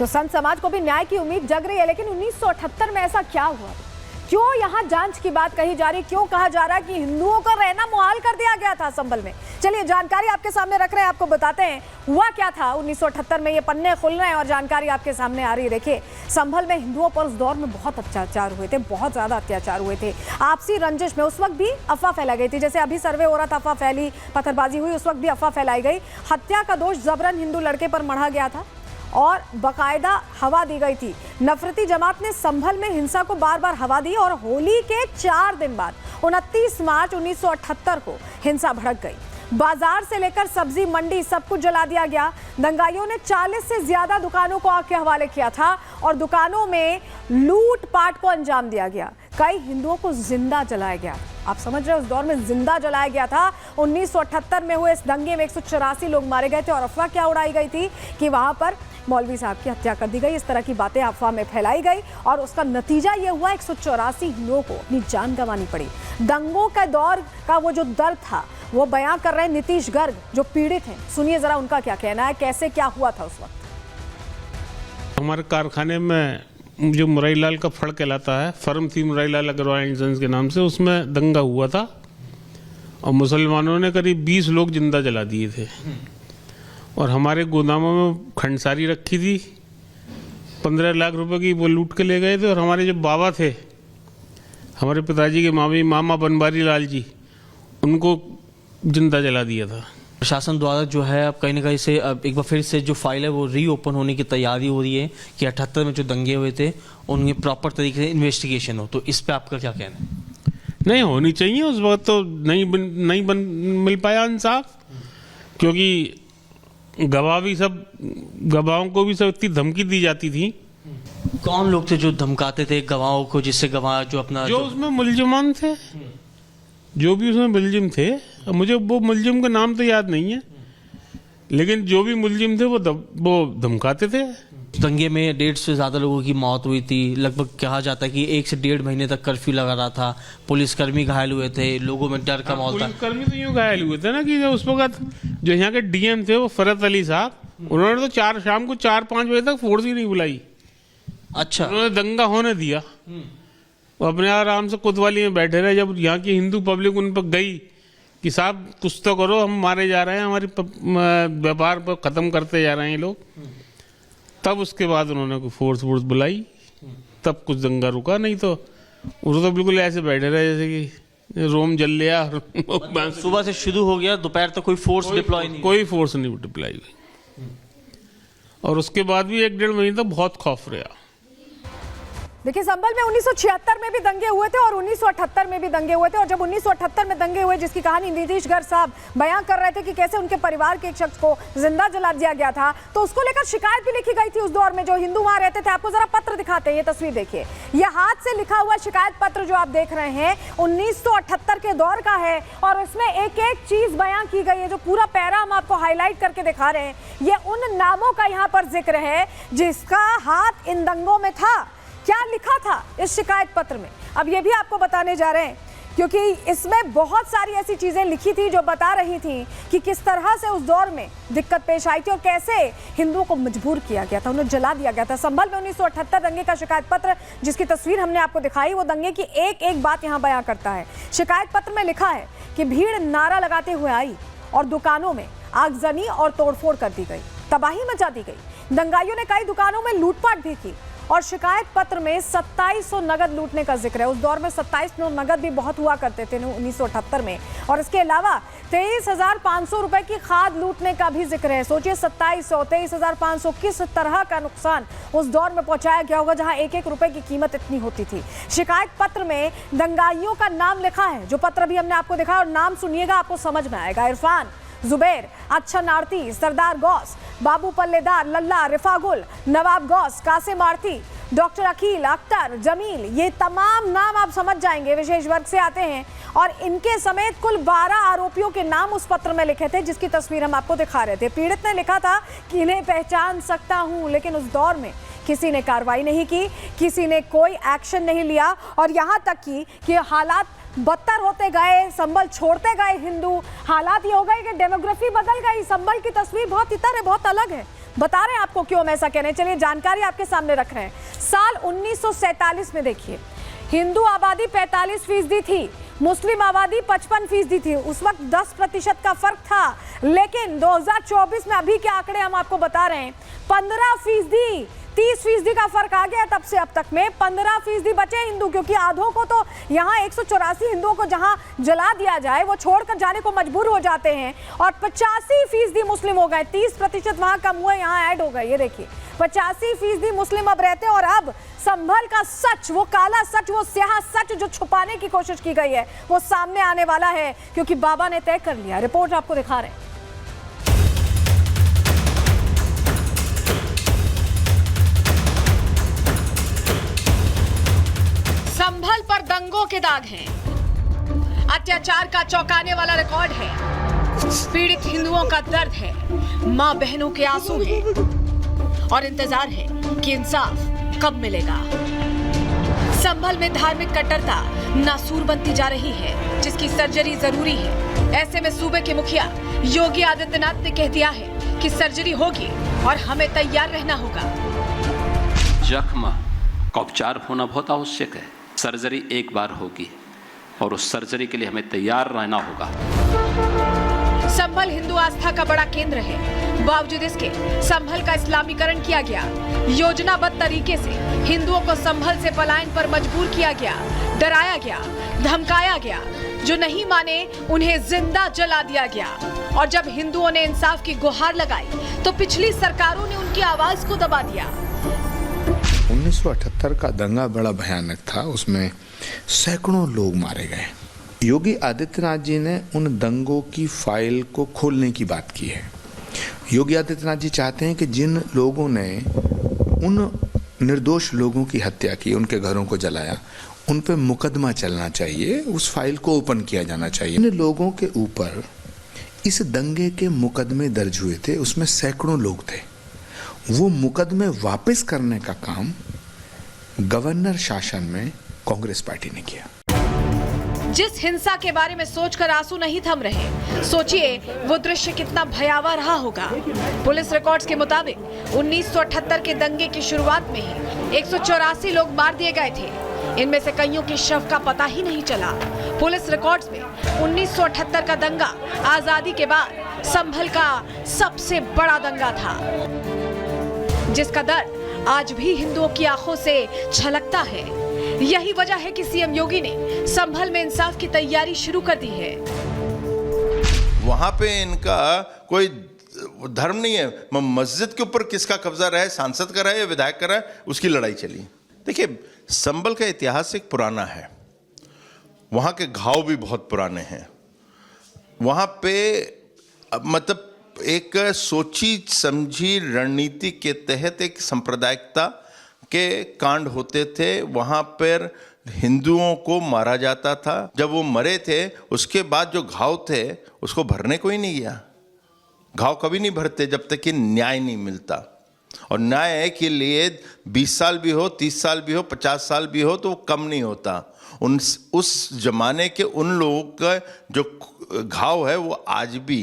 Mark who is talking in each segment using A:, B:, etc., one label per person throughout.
A: तो संत समाज को भी न्याय की उम्मीद जग रही है, लेकिन 1978 में ऐसा क्या हुआ? क्यों यहाँ जांच की बात कही जा रही? क्यों कहा जा रहा है कि हिंदुओं का रहना मुहाल कर दिया गया था संभल में? चलिए जानकारी आपके सामने रख रहे हैं, आपको बताते हैं हुआ क्या था 1978 में। ये पन्ने खुल रहे हैं और जानकारी आपके सामने आ रही है। देखिए, संभल में हिंदुओं पर उस दौर में बहुत अत्याचार हुए थे, बहुत ज्यादा अत्याचार हुए थे। आपसी रंजिश में उस वक्त भी अफवाह फैलाई गई थी, जैसे अभी सर्वे हो रहा था, अफवाह फैली, पत्थरबाजी हुई, उस वक्त भी अफवाह फैलाई गई। हत्या का दोष जबरन हिंदू लड़के पर मढ़ा गया था और बकायदा हवा दी गई थी। नफरती जमात ने संभल में हिंसा को बार बार हवा दी और होली के 4 दिन बाद 29 मार्च 1978 को हिंसा भड़क गई। बाजार से लेकर सब्जी मंडी सब कुछ जला दिया गया। दंगाइयों ने 40 से ज्यादा दुकानों को आग के हवाले किया था और दुकानों में लूटपाट को अंजाम दिया गया। कई हिंदुओं को जिंदा जलाया गया। आप समझ रहे हो, उस दौर में जिंदा जलाया गया था। 1978 में हुए इस दंगे में 184 लोग मारे गए थे और अफवाह क्या उड़ाई गई थी कि वहां पर मौलवी साहब की हत्या कर दी गई। इस तरह की बातें अफवाह में फैलाई गई और उसका नतीजा ये हुआ 184 हिंदुओं को अपनी जान गंवानी पड़ी। दंगों का दौर का वो जो दर्द था वो बयां कर रहे हैं नीतीश गर्ग, जो पीड़ित हैं। सुनिए जरा उनका क्या कहना है, कैसे क्या हुआ था उस वक्त।
B: हमारे कारखाने में जो मुरारीलाल का फड़ कहलाता है, फर्म थी मुरारीलाल अग्रवाल एंड सन्स के नाम से, उसमें दंगा हुआ था और मुसलमानों ने करीब 20 लोग जिंदा जला दिए थे और हमारे गोदामों में खंडसारी रखी थी। 15 लाख रुपए की वो लूट के ले गए थे और हमारे जो बाबा थे, हमारे पिताजी के मामी मामा बनवारी लाल जी, उनको जिंदा जला दिया था।
C: प्रशासन द्वारा जो है अब कहीं ना कहीं से अब एक बार फिर से जो फाइल है वो रीओपन होने की तैयारी हो रही है कि 78 में जो दंगे हुए थे उनकी प्रॉपर तरीके से इन्वेस्टिगेशन हो। तो इस पे आपका क्या कहना है?
B: नहीं होनी चाहिए। उस वक्त तो नहीं मिल पाया इंसाफ, क्योंकि गवाह भी सब, गवाहों को भी सब इतनी धमकी दी जाती थी।
C: कौन लोग थे जो धमकाते थे गवाहों को, जिससे गवाह जो अपना
B: जो उसमें मुलजिमान थे, जो भी उसमें मुलजिम थे, मुझे वो मुलजिम का नाम तो याद नहीं है, लेकिन जो भी मुलजिम थे वो धमकाते थे।
C: दंगे में 150 से ज्यादा लोगों की मौत हुई थी। लगभग कहा जाता है कि 1 से 1.5 महीने तक कर्फ्यू लगा रहा था। पुलिसकर्मी घायल हुए थे, लोगों में डर का माहौल था।
B: पुलिसकर्मी तो यूँ घायल हुए थे ना कि उस वक्त जो यहाँ के डीएम थे वो फरत अली साहब, उन्होंने तो शाम को 4-5 बजे तक फोर्स ही नहीं बुलाई।
C: अच्छा,
B: उन्होंने दंगा होने दिया, वो अपने आराम से कोतवाली में बैठे रहे। जब यहाँ की हिंदू पब्लिक उन पर गई कि साहब कुछ तो करो, हम मारे जा रहे हैं, हमारी व्यापार पर खत्म करते जा रहे हैं लोग, तब उसके बाद उन्होंने कोई फोर्स बुलाई, तब कुछ दंगा रुका। नहीं तो वो तो बिल्कुल ऐसे बैठे रहे जैसे कि रोम जल लिया।
C: सुबह से शुरू हो गया, दोपहर तक कोई फोर्स डिप्लॉय नहीं,
B: कोई फोर्स नहीं डिप्लॉय हुई और उसके बाद भी 1-1.5 महीने तक बहुत खौफ रहा।
A: देखिए, संभल में 1976 में भी दंगे हुए थे और 1978 में भी दंगे हुए थे। और जब 1978 में दंगे हुए, जिसकी कहानी नीतीश गर्ग साहब बयां कर रहे थे कि कैसे उनके परिवार के एक शख्स को जिंदा जला दिया गया था, तो उसको लेकर शिकायत भी लिखी गई थी उस दौर में। जो हिंदू वहां रहते थे, आपको जरा पत्र दिखाते हैं, ये तस्वीर देखिए, ये हाथ से लिखा हुआ शिकायत पत्र जो आप देख रहे हैं 1978 के दौर का है और उसमें एक एक चीज बयां की गई है। जो पूरा पैरा हम आपको हाईलाइट करके दिखा रहे हैं, ये उन नामों का यहाँ पर जिक्र है जिसका हाथ इन दंगों में था। क्या लिखा था इस शिकायत पत्र में, अब ये भी आपको बताने जा रहे हैं, क्योंकि इसमें बहुत सारी ऐसी चीजें लिखी थी जो बता रही थी कि किस तरह से उस दौर में दिक्कत पेश आई थी और कैसे हिंदुओं को मजबूर किया गया था, उन्हें जला दिया गया था। संभल में 1978 दंगे का शिकायत पत्र, जिसकी तस्वीर हमने आपको दिखाई, वो दंगे की एक एक बात यहाँ बयां करता है। शिकायत पत्र में लिखा है कि भीड़ नारा लगाते हुए आई और दुकानों में आगजनी और तोड़फोड़ कर दी गई, तबाही मचा दी गई। दंगाइयों ने कई दुकानों में लूटपाट भी की और शिकायत पत्र में 2700 नगद लूटने का जिक्र है। उस दौर में 2700 नगद भी बहुत हुआ करते थे 1978 में। और इसके अलावा 23,500 रुपए की खाद लूटने का भी जिक्र है। सोचिए, 2700, 23,500, किस तरह का नुकसान उस दौर में पहुंचाया गया होगा जहां 1-1 रुपए की कीमत इतनी होती थी। शिकायत पत्र में दंगाइयों का नाम लिखा है, जो पत्र भी हमने आपको दिखाया, और नाम सुनिएगा, आपको समझ में आएगा। इरफान, जुबैर, अच्छा नारती, सरदार गौस, बाबू पल्लेदार, लल्ला, रिफागुल, नवाब गौस, कासिम आरती, डॉक्टर अकील, अख्तर, जमील, ये तमाम नाम आप समझ जाएंगे विशेष वर्ग से आते हैं। और इनके समेत कुल 12 आरोपियों के नाम उस पत्र में लिखे थे, जिसकी तस्वीर हम आपको दिखा रहे थे। पीड़ित ने लिखा था कि इन्हें पहचान सकता हूं, लेकिन उस दौर में किसी ने कार्रवाई नहीं की, किसी ने कोई एक्शन नहीं लिया और यहाँ तक कि हालात बदतर होते गए, संभल छोड़ते गए हिंदू। हालात ये हो गए कि डेमोग्राफी बदल गई, संभल की तस्वीर बहुत इतर है, बहुत अलग है। बता रहे हैं आपको क्यों हम ऐसा कह रहे हैं। चलिए जानकारी आपके सामने रख रहे हैं। साल 1947 में देखिए, हिंदू आबादी 45% थी, मुस्लिम आबादी 55% थी। उस वक्त 10% का फर्क था, लेकिन 2024 में अभी के आंकड़े हम आपको बता रहे हैं 15%, 30% का फर्क आ गया तब से अब तक में। 15% बचे हिंदू, क्योंकि आधों को तो यहाँ 184 हिंदुओं को जहाँ जला दिया जाए वो छोड़कर जाने को मजबूर हो जाते हैं, और 85% मुस्लिम हो गए। 30% वहाँ कम हुए, यहाँ ऐड हो गए। ये देखिए 85% मुस्लिम अब रहते हैं। और अब संभल का सच, वो काला सच, वो स्याह सच जो छुपाने की कोशिश की गई है, वो सामने आने वाला है, क्योंकि बाबा ने तय कर लिया। रिपोर्ट आपको दिखा रहे हैं। संभल पर दंगों के दाग हैं, अत्याचार का चौंकाने वाला रिकॉर्ड है, पीड़ित हिंदुओं का दर्द है, मां बहनों के आंसू हैं, और इंतजार है कि इंसाफ कब मिलेगा। संभल में धार्मिक कट्टरता नासूर बनती जा रही है, जिसकी सर्जरी जरूरी है। ऐसे में सूबे के मुखिया योगी आदित्यनाथ ने कह दिया है कि सर्जरी होगी और हमें तैयार रहना होगा।
D: जख्म का उपचार होना बहुत आवश्यक है। सर्जरी एक बार होगी और उस सर्जरी के लिए हमें तैयार रहना होगा।
A: संभल हिंदू आस्था का बड़ा केंद्र है। बावजूद इसके संभल का इस्लामीकरण किया गया। योजनाबद्ध तरीके से हिंदुओं को संभल से पलायन पर मजबूर किया गया, डराया गया, धमकाया गया। जो नहीं माने उन्हें जिंदा जला दिया गया। और जब हिंदुओं ने इंसाफ की गुहार लगाई तो पिछली सरकारों ने उनकी आवाज को दबा दिया।
E: 1978 का दंगा बड़ा भयानक था, उसमें सैकड़ों लोग मारे गए। योगी आदित्यनाथ जी ने उन दंगों की फाइल को खोलने की बात की है। योगी आदित्यनाथ जी चाहते हैं कि जिन लोगों ने उन निर्दोष लोगों की हत्या की, उनके घरों को जलाया, उन पे मुकदमा चलना चाहिए, उस फाइल को ओपन किया जाना चाहिए। इन लोगों के ऊपर इस दंगे के मुकदमे दर्ज हुए थे, उसमें सैकड़ों लोग थे। वो मुकदमे वापस करने का काम गवर्नर शासन में कांग्रेस पार्टी ने किया।
A: जिस हिंसा के बारे में सोचकर आंसू नहीं थम रहे, सोचिए वो दृश्य कितना भयावह रहा होगा। पुलिस रिकॉर्ड्स के मुताबिक 1978 के दंगे की शुरुआत में ही 184 लोग मार दिए गए थे। इनमें से कईयों की शव का पता ही नहीं चला। पुलिस रिकॉर्ड्स में 1978 का दंगा आजादी के बाद संभल का सबसे बड़ा दंगा था, जिसका दर्द आज भी हिंदुओं की आंखों से छलकता है। यही वजह है कि सीएम योगी ने संभल में इंसाफ की तैयारी शुरू कर दी है।
F: वहां पे इनका कोई धर्म नहीं है। मस्जिद के ऊपर किसका कब्जा रहे, सांसद का रहे या विधायक का रहे, उसकी लड़ाई चली। देखिए, संभल का इतिहास एक पुराना है, वहां के घाव भी बहुत पुराने हैं। वहां पे मतलब एक सोची समझी रणनीति के तहत एक सांप्रदायिकता के कांड होते थे। वहां पर हिंदुओं को मारा जाता था। जब वो मरे थे उसके बाद जो घाव थे उसको भरने कोई नहीं गया। घाव कभी नहीं भरते जब तक कि न्याय नहीं मिलता। और न्याय के लिए 20 साल भी हो, 30 साल भी हो, 50 साल भी हो, तो वो कम नहीं होता। उस जमाने के उन लोगों का जो घाव है वो आज भी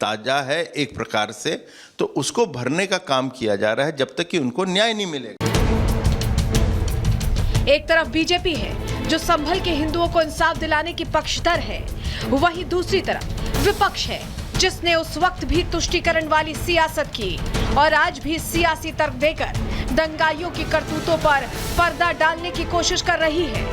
F: ताजा है एक प्रकार से, तो उसको भरने का काम किया जा रहा है जब तक कि उनको न्याय नहीं मिलेगा।
A: एक तरफ बीजेपी है जो संभल के हिंदुओं को इंसाफ दिलाने की पक्षधर है, वहीं दूसरी तरफ विपक्ष है जिसने उस वक्त भी तुष्टीकरण वाली सियासत की और आज भी सियासी तर्क देकर दंगाइयों की करतूतों पर पर्दा डालने की कोशिश कर रही है।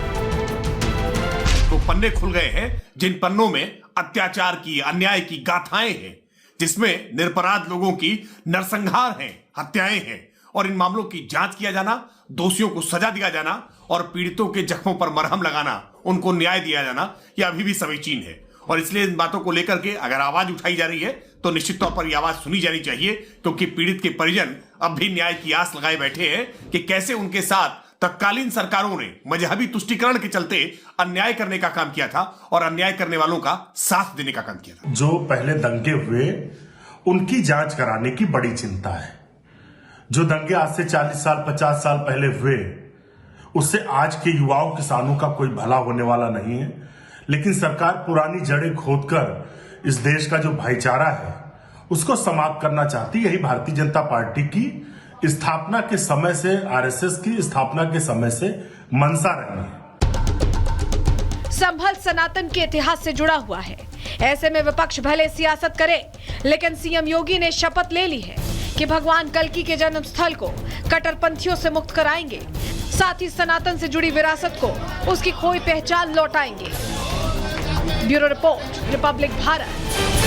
G: तो पन्ने खुल गए हैं जिन पन्नों में अत्याचार की, अन्याय की गाथाएं हैं, जिसमें निरपराध लोगों की नरसंहार हैं, हत्याएं हैं, और इन मामलों की जांच किया जाना, दोषियों को सजा दिया जाना और पीड़ितों के जख्मों पर मरहम लगाना, उनको न्याय दिया जाना, यह अभी भी समीचीन है। और इसलिए इन बातों को लेकर के अगर आवाज उठाई जा रही है तो निश्चित तौर पर यह आवाज सुनी जानी चाहिए, क्योंकि पीड़ित के परिजन अब भी न्याय की आस लगाए बैठे हैं कि कैसे उनके साथ तत्कालीन सरकारों ने मजहबी तुष्टीकरण के चलते अन्याय करने का काम किया था और अन्याय करने वालों का साथ देने का काम किया था।
H: जो पहले दंगे हुए उनकी जांच कराने की बड़ी चिंता है। जो दंगे आज से 40 साल 50 साल पहले हुए, उससे आज के युवाओं किसानों का कोई भला होने वाला नहीं है। लेकिन सरकार पुरानी जड़ें खोदकर इस देश का जो भाईचारा है उसको समाप्त करना चाहती। यही भारतीय जनता पार्टी की स्थापना के समय से, आरएसएस की स्थापना के समय से मंशा रही है।
A: संभल सनातन के इतिहास से जुड़ा हुआ है। ऐसे में विपक्ष भले सियासत करे, लेकिन सीएम योगी ने शपथ ले ली है कि भगवान कल्कि के जन्म स्थल को कट्टरपंथियों से मुक्त कराएंगे, साथ ही सनातन से जुड़ी विरासत को उसकी खोई पहचान लौटाएंगे। Bureau report, Republic Bharat.